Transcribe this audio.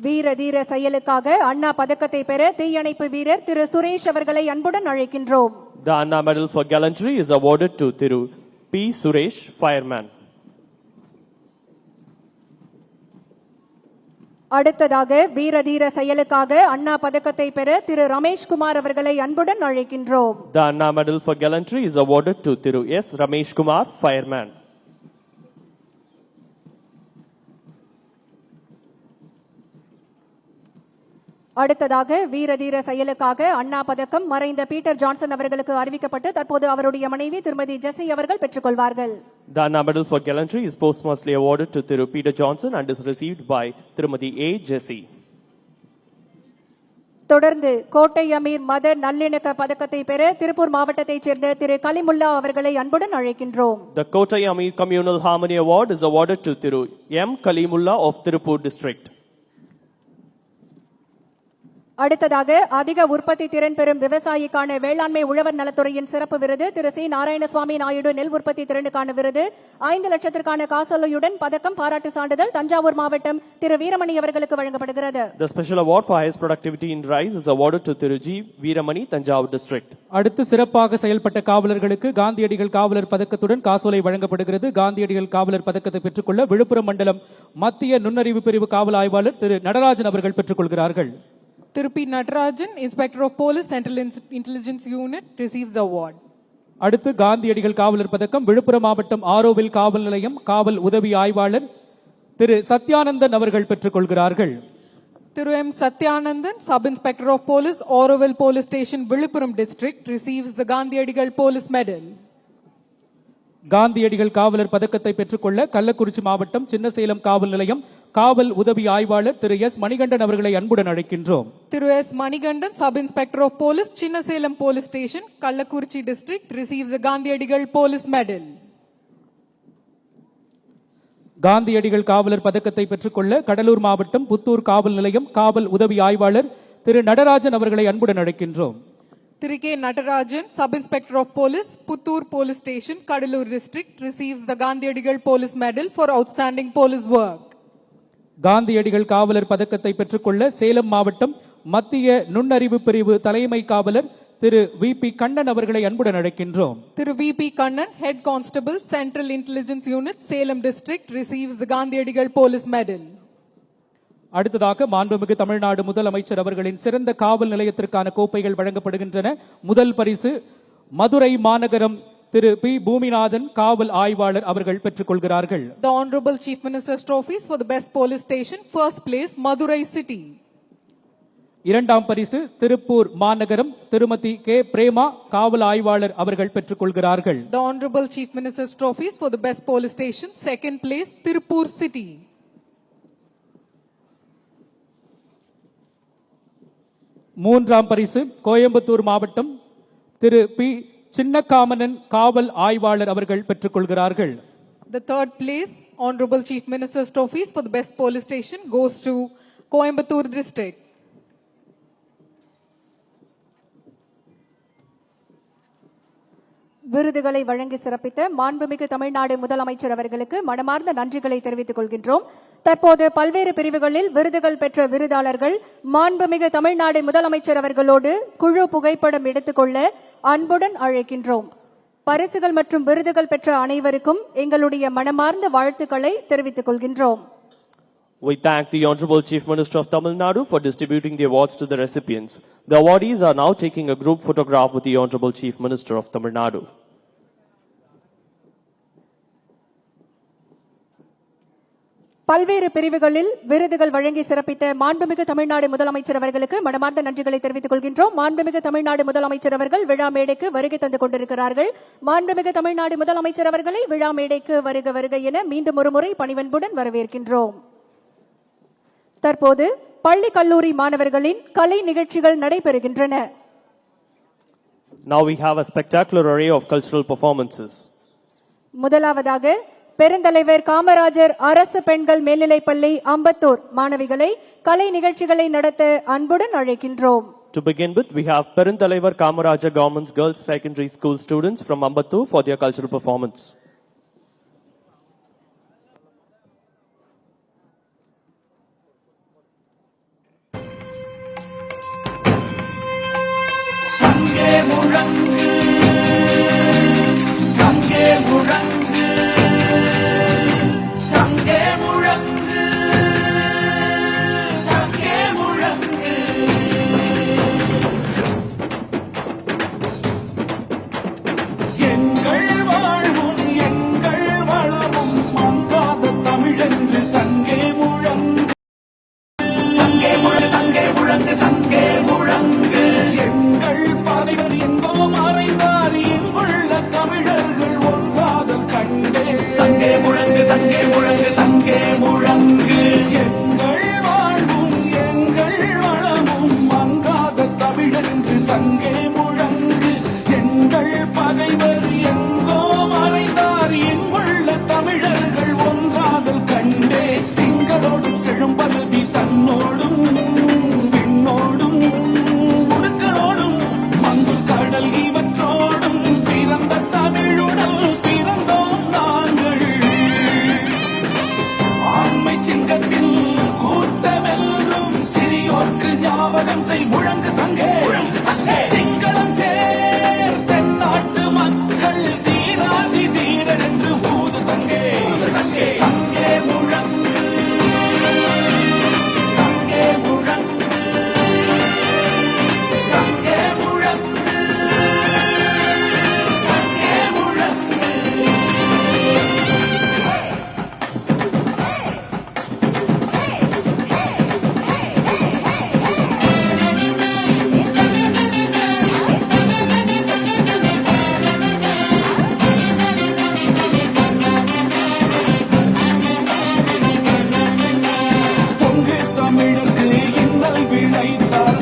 வீர தீர செயலுக்காக அண்ணா பதக்கத்தை பெற தீயணைப்பு வீரர் திரு சுரேஷ் அவர்களை அன்புடன் அழைக்கின்றோம். The Anna Medal for Gallantry is awarded to Thiru P. Suresh, fireman. அடுத்ததாக வீர தீர செயலுக்காக அண்ணா பதக்கத்தை பெற திரு ரமேஷ் குமார் அவர்களை அன்புடன் அழைக்கின்றோம். The Anna Medal for Gallantry is awarded to Thiru S. Ramesh Kumar, fireman. அடுத்ததாக வீரதீர செயலுக்காக அண்ணா பதக்கம் மறைந்த பீட்டர் ஜான்சன் அவர்களுக்கு அறிவிக்கப்பட்டு தற்போது அவருடைய மனைவி திருமதி ஜெசி அவர்கள் பெற்றுக்கொள்வார்கள். The Anna Medal for Gallantry is posthumously awarded to Thiru Peter Johnson and is received by Tirumati A. Jesse. தொடர்ந்து கோட்டை அமீர் மத நல்லிணக்க பதக்கத்தை பெற திருப்பூர் மாவட்டத்தைச் சேர்ந்த திரு கலிமுல்லா அவர்களை அன்புடன் அழைக்கின்றோம். The Kotai Amir Communal Harmony Award is awarded to Thiru M. Kalimullah of Tirupur district. அடுத்ததாக அதிக உற்பத்தி திறன் பெறும் விவசாயிக்கான வேளாண்மை உழவர் நலத்துறையின் சிறப்பு விருது திரு சி நாராயணசுவாமி நாயுடு நெல் உற்பத்தி திறனுக்கான விருது 5 லட்சத்திற்கான காசோலையுடன் பதக்கம் பாராட்டு சான்றிதழ் தஞ்சாவூர் மாவட்டம் திரு வீரமணி அவர்களுக்கு வழங்கப்படுகிறது. The special award for highest productivity in rice is awarded to Thiru G. Veeramani, Thanjavur district. அடுத்து சிறப்பாக செயல்பட்ட காவலர்களுக்கு காந்தியடிகள் காவலர் பதக்கத்துடன் காசோலை வழங்கப்படுகிறது. காந்தியடிகள் காவலர் பதக்கத்தை பெற்றுக்கொள்ள விழுப்புரம் மண்டலம் மத்திய நுண்ணறிவு பிரிவு காவல் ஆய்வாளர் திரு நடராஜன் அவர்கள் பெற்றுக்கொள்கிறார்கள். Thirupi Natarajan, Inspector of Police, Central Intelligence Unit, receives the award. அடுத்து காந்தியடிகள் காவலர் பதக்கம் விழுப்புரம் மாவட்டம் ஆரோவில் காவல் நிலையம் காவல் உதவி ஆய்வாளர் திரு சத்யானந்தன் அவர்கள் பெற்றுக்கொள்கிறார்கள். Thiru M. Satyanandan, Sub Inspector of Police, Auroville Police Station, Viluppuram District, receives the Gandhiadigal Police Medal. காந்தியடிகள் காவலர் பதக்கத்தை பெற்றுக்கொள்ள கள்ளக்குறிச்சி மாவட்டம் சின்னசேலம் காவல் நிலையம் காவல் உதவி ஆய்வாளர் திரு எஸ் மணிகண்டன் அவர்களை அன்புடன் அழைக்கின்றோம். Thiru S. Manigandan, Sub Inspector of Police, Chinnaselam Police Station, Kallakurichi District, receives the Gandhiadigal Police Medal. காந்தியடிகள் காவலர் பதக்கத்தை பெற்றுக்கொள்ள கடலூர் மாவட்டம் புத்தூர் காவல் நிலையம் காவல் உதவி ஆய்வாளர் திரு நடராஜன் அவர்களை அன்புடன் அழைக்கின்றோம். Thiru K. Natarajan, Sub Inspector of Police, Puttur Police Station, Kadalur District, receives the Gandhiadigal Police Medal for outstanding police work. காந்தியடிகள் காவலர் பதக்கத்தை பெற்றுக்கொள்ள சேலம் மாவட்டம் மத்திய நுண்ணறிவு பிரிவு தலைமை காவலர் திரு வி பி கண்ணன் அவர்களை அன்புடன் அழைக்கின்றோம். Thiru V. P. Kannan, Head Constable, Central Intelligence Unit, Salem District, receives the Gandhiadigal Police Medal. அடுத்ததாக மாண்புமிகு தமிழ்நாடு முதலமைச்சர் அவர்களின் சிறந்த காவல் நிலையத்திற்கான கோப்பைகள் வழங்கப்படுகின்றன. முதல் பரிசு மதுரை மாநகரம் திரு பி பூமிநாதன் காவல் ஆய்வாளர் அவர்கள் பெற்றுக்கொள்கிறார்கள். The Honorable Chief Minister's trophies for the best police station, first place Madurai City. இரண்டாம் பரிசு திருப்பூர் மாநகரம் திருமதி கே பிரேமா காவல் ஆய்வாளர் அவர்கள் பெற்றுக்கொள்கிறார்கள். The Honorable Chief Minister's trophies for the best police station, second place Tirupur City. மூன்றாம் பரிசு கோயம்புத்தூர் மாவட்டம் திரு பி சின்னக்காமனன் காவல் ஆய்வாளர் அவர்கள் பெற்றுக்கொள்கிறார்கள். The third place Honorable Chief Minister's trophies for the best police station goes to Coimbatore District. விருதுகளை வழங்கி சிறப்பித்த மாண்புமிகு தமிழ்நாடு முதலமைச்சர் அவர்களுக்கு மனமார்ந்த நன்றிகளை தெரிவித்துக் கொள்கின்றோம். தற்போது பல்வேறு பிரிவுகளில் விருதுகள் பெற்ற விருதாளர்கள் மாண்புமிகு தமிழ்நாடு முதலமைச்சர் அவர்களோடு குழு புகைப்படம் எடுத்துக்கொள்ள அன்புடன் அழைக்கின்றோம். பரிசுகள் மற்றும் விருதுகள் பெற்ற அனைவருக்கும் எங்களுடைய மனமார்ந்த வாழ்த்துக்களை தெரிவித்துக் கொள்கின்றோம். We thank the Honorable Chief Minister of Tamil Nadu for distributing the awards to the recipients. The awardees are now taking a group photograph with the Honorable Chief Minister of Tamil Nadu. பல்வேறு பிரிவுகளில் விருதுகள் வழங்கி சிறப்பித்த மாண்புமிகு தமிழ்நாடு முதலமைச்சர் அவர்களுக்கு மனமார்ந்த நன்றிகளை தெரிவித்துக் கொள்கின்றோம். மாண்புமிகு தமிழ்நாடு முதலமைச்சர் அவர்கள் விழா மேடைக்கு வருகை தந்து கொண்டிருக்கிறார்கள். மாண்புமிகு தமிழ்நாடு முதலமைச்சர் அவர்களை விழா மேடைக்கு வருக வருக என மீண்டும் ஒருமுறை பணிவன்புடன் வரவேற்கின்றோம். தற்போது பள்ளி கல்லூரி மாணவர்களின் கலை நிகழ்ச்சிகள் நடைபெறுகின்றன. Now we have a spectacular array of cultural performances. முதலாவதாக பெருந்தலைவர் காமராஜர் அரசு பெண்கள் மேல்நிலைப்பள்ளி அம்பத்தூர் மாணவிகளை கலை நிகழ்ச்சிகளை நடத்த அன்புடன் அழைக்கின்றோம். To begin with, we have Perinthalaivar Kamarajar Government Girls Secondary School students from Ambattur for their cultural performance. முழங்கு சங்கே முழங்கு சங்கே முழங்கு சங்கே முழங்கு எங்கள் வாழ்வும் எங்கள் வளமும் மங்காத தமிழென்று சங்கே முழங்கு சங்கே முழங்கு சங்கே முழங்கு சங்கே முழங்கு எங்கள் பகைவர் எங்கோ மறைந்தார் இங்குள்ள தமிழர்கள் ஒன்றாதல் கண்டே சங்கே முழங்கு சங்கே முழங்கு சங்கே முழங்கு எங்கள் வாழ்வும் எங்கள் வளமும் மங்காத தமிழென்று சங்கே முழங்கு எங்கள் பகைவர் எங்கோ மறைந்தார் இங்குள்ள தமிழர்கள் ஒன்றாதல் கண்டே திங்களோடும் செழும்பருதி தன்னோடும் விண்ணோடும் உடுக்களோடும் மங்கு கடல் இவற்றோடும் பிறந்த தமிழுடல் பிறந்தோம் நாங்கள் ஆண்மை சிங்கத்தில் கூட்டமெல்லும் சிறியோர்க்கு ஞாபகம் செய் முழங்கு சங்கே சிங்களம் சேர் தென்னாட்டு மக்கள் தீராதி தீரன் என்று ஊது சங்கே சங்கே முழங்கு சங்கே முழங்கு சங்கே முழங்கு சங்கே முழங்கு பொங்கு தமிழுக்கு இன்னல் விளைத்தார்